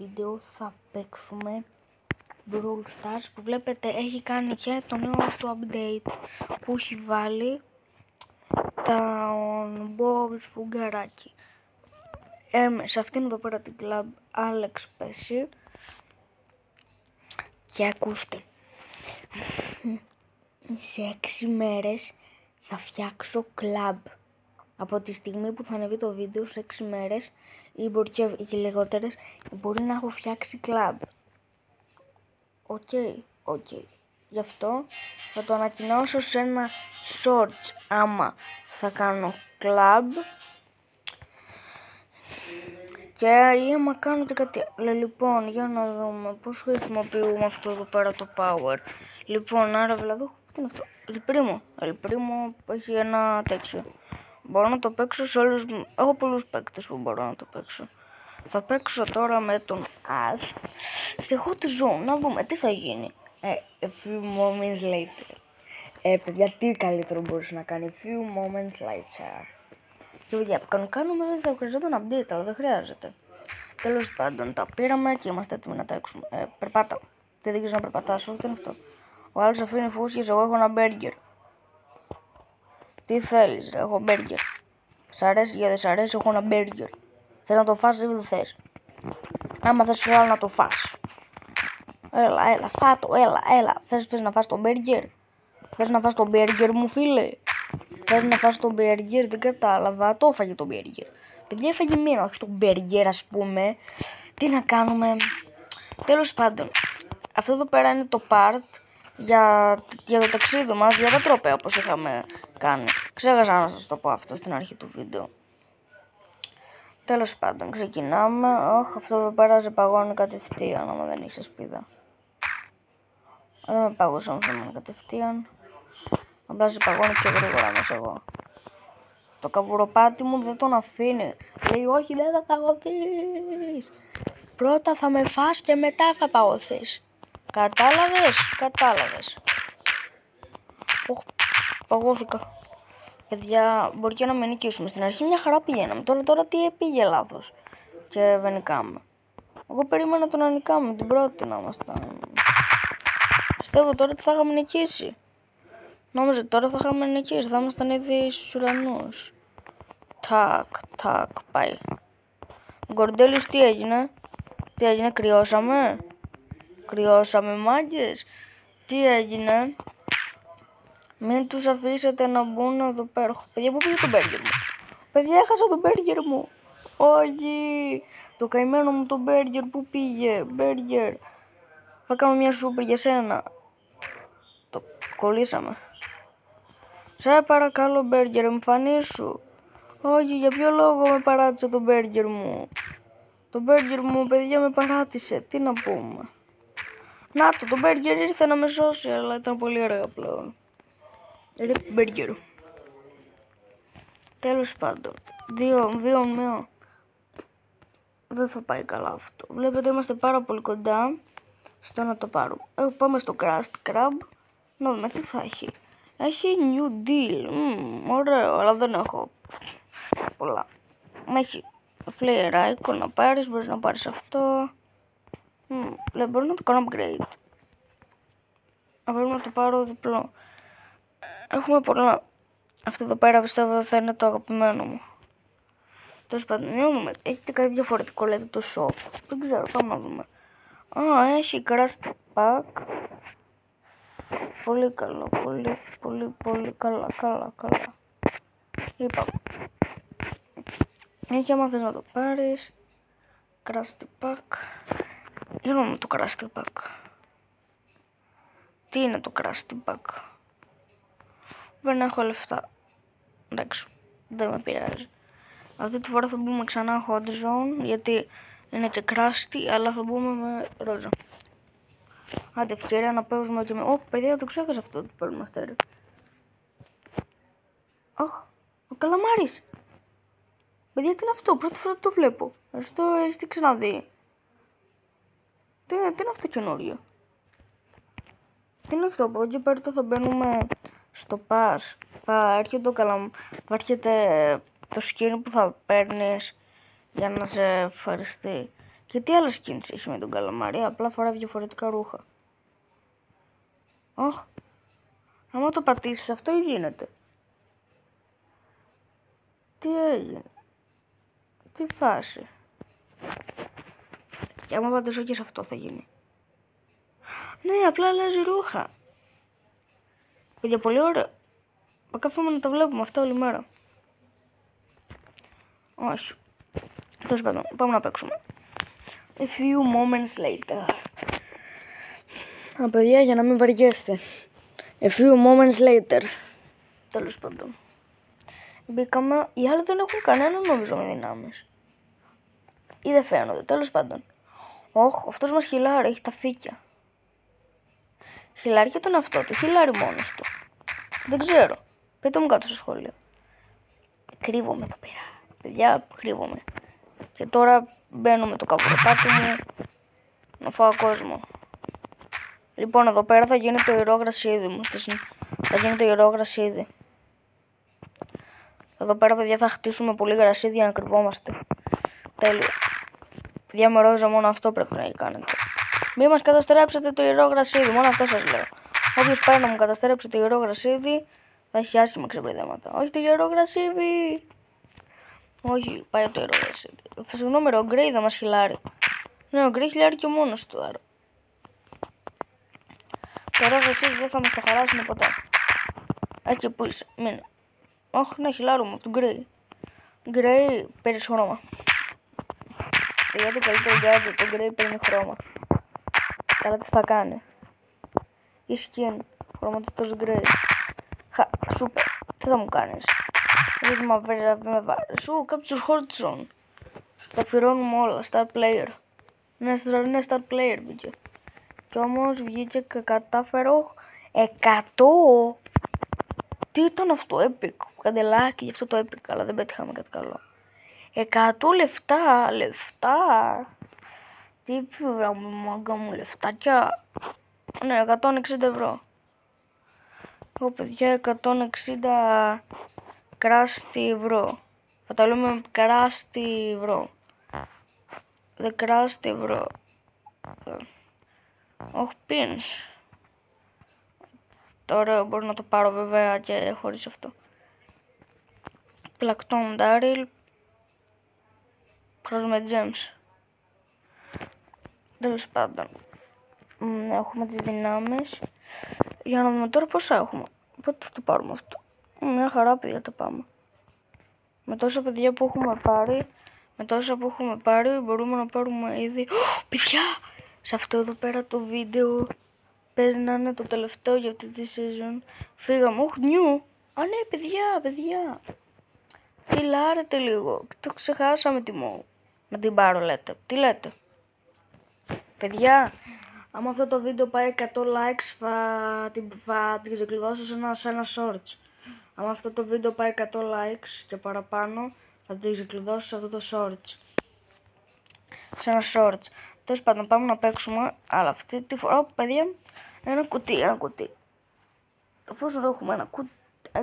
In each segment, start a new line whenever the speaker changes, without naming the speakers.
βίντεο θα παίξουμε Brawl Stars που βλέπετε έχει κάνει και το νέο αυτό update που έχει βάλει τον Bob Σφουγγαράκι. Σε αυτήν εδώ πέρα την club Alex Πέση. Και ακούστε, σε 6 μέρες θα φτιάξω club. Από τη στιγμή που θα ανεβεί το βίντεο, σε 6 μέρες ή μπορεί και λιγότερες, μπορεί να έχω φτιάξει club. Οκ. Γι' αυτό θα το ανακοινώσω σε ένα shorts άμα θα κάνω club. Και άμα κάνω και κάτι άλλο. Λοιπόν, για να δούμε πώς χρησιμοποιούμε αυτό εδώ πέρα το power. Λοιπόν, άρα δηλαδή, τι είναι αυτό, Ελπρίμο έχει ένα τέτοιο. Μπορώ να το παίξω σε όλους, έχω πολλούς παίκτες που μπορώ να το παίξω. Θα παίξω τώρα με τον Ash στη hot zone, να δούμε τι θα γίνει. A few moments later. Παιδιά, τι καλύτερο μπορείς να κάνει, a few moments later. Και παιδιά, κανονικά νομίζω ότι θα χρειαζόταν update, αλλά δεν χρειάζεται. Τέλος πάντων, τα πήραμε και είμαστε έτοιμοι να τρέξουμε. Περπάτα. Δεν δείχνεις να περπατάς, όχι, τι είναι αυτό. Ο άλλος αφήνει φούσκες, εγώ έχω ένα μπέργκερ. Τι θέλεις, έχω μπέργκερ. Σ' αρέσει και δεν σ' αρέσει, έχω ένα μπέργκερ. Θες να το φας ή δεν θες? Άμα θες θέλω να το φας. Έλα, φάτο, έλα. Θες να φας το μπέργκερ? Θες να φας το μπέργκερ μου, φίλε? Θες να φας το μπέργκερ? Δεν κατάλαβα, το έφαγε το μπέργκερ. Παιδιά, έφαγε μία, όχι το μπέργκερ, ας πούμε. Τι να κάνουμε. Τέλος πάντων, αυτό εδώ πέρα είναι το part για το ταξίδι μας, για τα τρόπαια όπως είχαμε κάνει. Ξέχασα να σας το πω αυτό στην αρχή του βίντεο. Τέλος πάντων, ξεκινάμε. Αυτό εδώ πέρα σε παγώνει κατευθείαν, άμα δεν έχεις ασπίδα. Δεν με πάγωσε όμως κατευθείαν. Απλά σε παγώνει πιο γρήγορα μέσα εγώ. Το καβουροπάτι μου δεν τον αφήνει. Λέει όχι, δεν θα παγωθείς. Πρώτα θα με φας και μετά θα παγωθείς. Κατάλαβες. Παγώθηκα. Παιδιά, μπορεί και να με νικήσουμε. Στην αρχή μια χαρά πηγαίναμε. Τώρα τι πήγε λάθος. Και δεν νικάμε. Εγώ περίμενα τον να νικάμε. Την πρώτη να ήμασταν. Πιστεύω τώρα ότι θα είχαμε νικήσει. Νόμιζα ότι τώρα θα είχαμε νικήσει. Θα ήμασταν ήδη στους ουρανούς. Τάκ, πάει. Γκορντέλιος, τι έγινε, κρυώσαμε μάγκες, τι έγινε? Μην τους αφήσετε να μπουν εδώ πέρα. Παιδιά, πού πήγε το μπέργκερ μου? Παιδιά, έχασα το μπέργκερ μου. Όχι, το καημένο μου το μπέργκερ, πού πήγε? Μπέργκερ, θα κάνω μια σούπερ για σένα. Το κολλήσαμε. Σε παρακαλώ μπέργκερ, εμφανίσου. Όχι, για ποιο λόγο με παράτησε το μπέργκερ μου? Το μπέργκερ μου, παιδιά, με παράτησε. Τι να πούμε. Να το μπέργκερ ήρθε να με σώσει, αλλά ήταν πολύ ωραία πλέον. Ρε μπέργκερ. Τέλος πάντων. 2-2. Δεν θα πάει καλά αυτό. Βλέπετε, είμαστε πάρα πολύ κοντά στο να το πάρουμε. Πάμε στο Krusty Krab. Να δούμε τι θα έχει. Έχει New Deal. Ωραίο, αλλά δεν έχω πολλά. Έχει player icon να πάρεις, μπορείς να πάρεις αυτό. Μπορώ να το κάνω upgrade. Πρέπει να το πάρω διπλό. Έχουμε πολλά. Αυτό εδώ πέρα πιστεύω θα είναι το αγαπημένο μου. Τέλος πάντων, έχετε κάτι διαφορετικό, λέτε το shop. Δεν ξέρω, πάμε να δούμε. Έχει Krusty Pack. Πολύ καλό, πολύ καλά. Λοιπόν, έχει άμα θες να το πάρεις. Krusty Pack. Για να δούμε το Krusty Pack. Τι είναι το Krusty Pack? Δεν έχω λεφτά. Εντάξει, δεν με πειράζει. Αυτή τη φορά θα μπούμε ξανά hot zone, γιατί είναι και Krusty, αλλά θα μπούμε με ρόζα. Άντε, ευκαιρία να παίζουμε και με... παιδιά, το ξέχασα αυτό το παίρνουμε αστέρι. Ο καλαμάρης. Παιδιά, τι είναι αυτό, πρώτη φορά το βλέπω. Αυτό έχετε ξαναδεί? Τι είναι αυτό καινούριο? Τι είναι αυτό, από εδώ και πέρα θα μπαίνουμε στο pass. Θα έρχεται το skin που θα παίρνεις για να σε ευχαριστεί. Και τι άλλες skins έχει με τον καλαμάρι, απλά φοράει διαφορετικά ρούχα. Αχ, άμα το πατήσεις αυτό γίνεται. Τι έγινε, τι φάση. Και άμα πατήσω και σε αυτό θα γίνει. Ναι, απλά αλλάζει ρούχα. Παιδιά, πολύ ωραίο. Μα κάθομαι να τα βλέπουμε αυτά όλη μέρα. Όχι. Τέλος πάντων, πάμε να παίξουμε. A few moments later. Παιδιά, για να μην βαριέστε. A few moments later. Τέλος πάντων. Μπήκαμε. Οι άλλοι δεν έχουν κανένα νομίζω με δυνάμεις. Ή δεν φαίνονται. Τέλος πάντων. Όχ, αυτός μας χιλάρει. Έχει τα φύκια. Χιλάρει και τον αυτό του. Χιλάρει μόνος του. Δεν ξέρω. Πείτε μου κάτω στο σχόλιο. Κρύβομαι εδώ πέρα. Παιδιά, κρύβομαι. Και τώρα μπαίνω με το καβουροπάτι μου να φάω κόσμο. Λοιπόν, εδώ πέρα θα γίνει το ιερό γρασίδι μου. Θα γίνει το ιερό γρασίδι. Εδώ πέρα, παιδιά, θα χτίσουμε πολύ γρασίδι για να κρυβόμαστε. Τέλεια. Παιδιά, με ρώτησα, μόνο αυτό πρέπει να κάνετε. Μην μας καταστρέψετε το ιερό γρασίδι, μόνο αυτό σας λέω. Όποιος πάει να μου καταστρέψει το ιερό γρασίδι θα έχει άσχημα ξεπριδέματα. Όχι το ιερό γρασίδι. Όχι, πάει το ιερό γρασίδι. Συγγνώμη, ο Γκρέι θα μας χιλάρει. Ναι, ο Γκρέι χιλάρει και μόνος του, άρα. Το ιερό γρασίδι δεν θα μας το χαράσουν ποτέ. Έτσι που είσαι, μείνε. Όχι, να χιλάρουμε από τον Γκρέι. Γκρέι παίρνει χρώμα. Για το καλύτερο gadget, το Γκρέι παίρνει χρώμα. Αλλά τι θα κάνει. Η skin, χρωματιστός Γκρέι. Σούπερ, τι θα μου κάνεις. Δεν με βάρει. Σου κάποιος Χόρτσον. Σου τα αφιερώνουμε όλα, star player. Ναι, star player μπήκε. Κι όμως βγήκε και κατάφερο 100. Τι ήταν αυτό, epic. Καντελάκι, γι' αυτό το epic, αλλά δεν πέτυχαμε κάτι καλό. 100 λεφτά. Τι πήρα μου, μάγκα μου, λεφτάκια. Ναι, 160 ευρώ. Ω, παιδιά, 160 κράστη ευρώ. Θα τα λέμε κράστη ευρώ. Δεν κράστη ευρώ. Όχι, πίνεις. Τώρα μπορώ να το πάρω βέβαια και χωρίς αυτό. Πλακτόν Daryl. Χρειάζομαι gems. Τέλος πάντων. Έχουμε τις δυνάμεις. Για να δούμε τώρα πόσα έχουμε. Πότε θα το πάρουμε αυτό. Μια χαρά, παιδιά, το πάμε. Με τόσα παιδιά που έχουμε πάρει, μπορούμε να πάρουμε ήδη. Παιδιά! Σε αυτό εδώ πέρα το βίντεο παίζει να είναι το τελευταίο για αυτή τη season. Φύγαμε. Όχι, νιου. Α, ναι, παιδιά. Τσιλάρετε λίγο. Το ξεχάσαμε τι μου. Να την πάρω, λέτε. Τι λέτε. Παιδιά, άμα αυτό το βίντεο πάει 100 likes θα την ξεκλειδώσω σε ένα shorts. Άμα αυτό το βίντεο πάει 100 likes και παραπάνω θα την ξεκλειδώσω σε αυτό το shorts. Σε ένα shorts. Τέλος πάντων, πάμε να παίξουμε. Αλλά αυτή τη φορά, παιδιά, ένα κουτί. Εφόσον έχουμε ένα κουτί.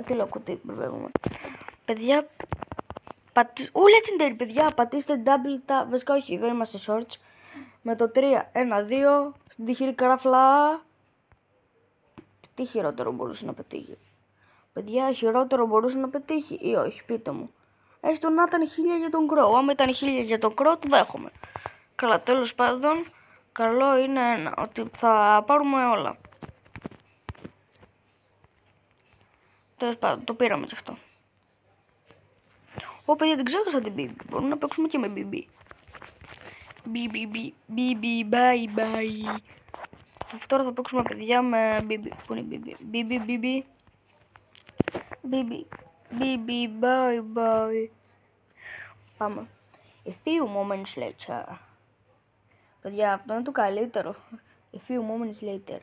Τι λέω κουτί, μπερδεύουμε. Παιδιά, legendary, παιδιά, πατήστε double tap. Βασικά, όχι, δεν είμαστε shorts. Με το 3, 1, 2, στην τυχερή καράφλα. Τι χειρότερο μπορούσε να πετύχει. Παιδιά, χειρότερο μπορούσε να πετύχει ή όχι, πείτε μου. Έστω να ήταν 1000 για τον Crow. Άμα ήταν 1000 για τον Crow, το δέχομαι. Καλά, τέλος πάντων, καλό είναι ότι θα πάρουμε όλα. Τέλος πάντων, το πήραμε και αυτό. Ω, παιδιά, δεν ξέχασα την BB. Μπορούμε να παίξουμε και με BB. BB, bye. Τώρα θα παίξουμε, παιδιά, με BB. Πού είναι η BB, bye. Πάμε. A few moments later. Παιδιά, αυτό είναι το καλύτερο. A few moments later.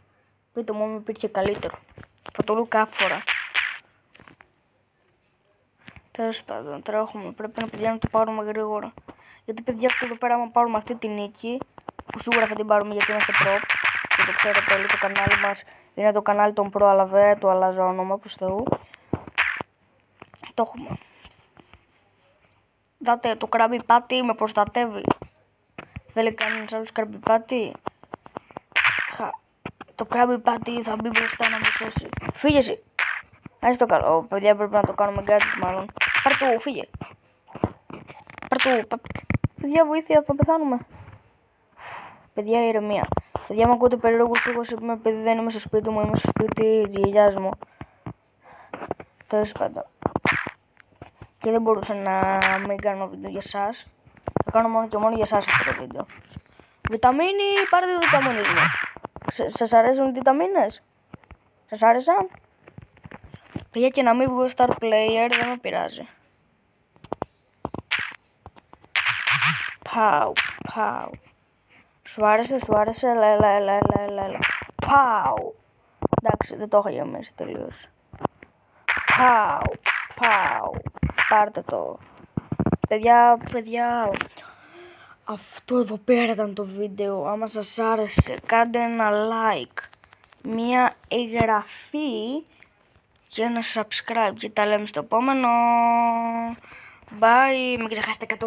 Πείτε μου, υπήρχε καλύτερο. Θα το λέω κάθε φορά. Τέλος πάντων, τώρα πρέπει να το πάρουμε γρήγορα. Γιατί, παιδιά, αυτό εδώ πέρα, άμα πάρουμε αυτή τη νίκη, που σίγουρα θα την πάρουμε γιατί είμαστε pro, και το ξέρετε όλοι, το κανάλι μας είναι το κανάλι των pro, αλλά δεν το αλλάζω όνομα προς Θεού. Το έχουμε. Δάτε, το κράβι πάτη με προστατεύει. Θέλει κανένας άλλος κραμπιπάτι? Το κραμπιπάτι θα μπει μπροστά να με σώσει. Φύγε εσύ. Ας το καλό. Παιδιά, πρέπει να το κάνουμε gadget μάλλον. Πάρ' του, φύγε. Πάρ' του. Παιδιά, βοήθεια, θα πεθάνουμε. Παιδιά, ηρεμία. Παιδιά, μου ακούτε περίεργους ήχους επειδή δεν είμαι στο σπίτι μου, είμαι στο σπίτι της γιαγιάς μου. Τέλος πάντων. Και δεν μπορούσα να μην κάνω βίντεο για εσάς. Θα κάνω μόνο και μόνο για εσάς αυτό το βίντεο. Βιταμίνη, πάρτε βιταμίνες μου. Σας αρέσουν οι βιταμίνες? Σας άρεσαν? Παιδιά, και να μην βγω star player δεν με πειράζει. Πάου, πάου. Σου άρεσε, έλα. Πάου. Εντάξει, δεν το έχω γεμίσει τελείως. Πάου. Πάρτε το. Παιδιά. Αυτό εδώ πέρα ήταν το βίντεο. Άμα σας άρεσε, κάντε ένα like, μία εγγραφή και ένα subscribe. Και τα λέμε στο επόμενο. Bye. Μην ξεχάσετε 100 like.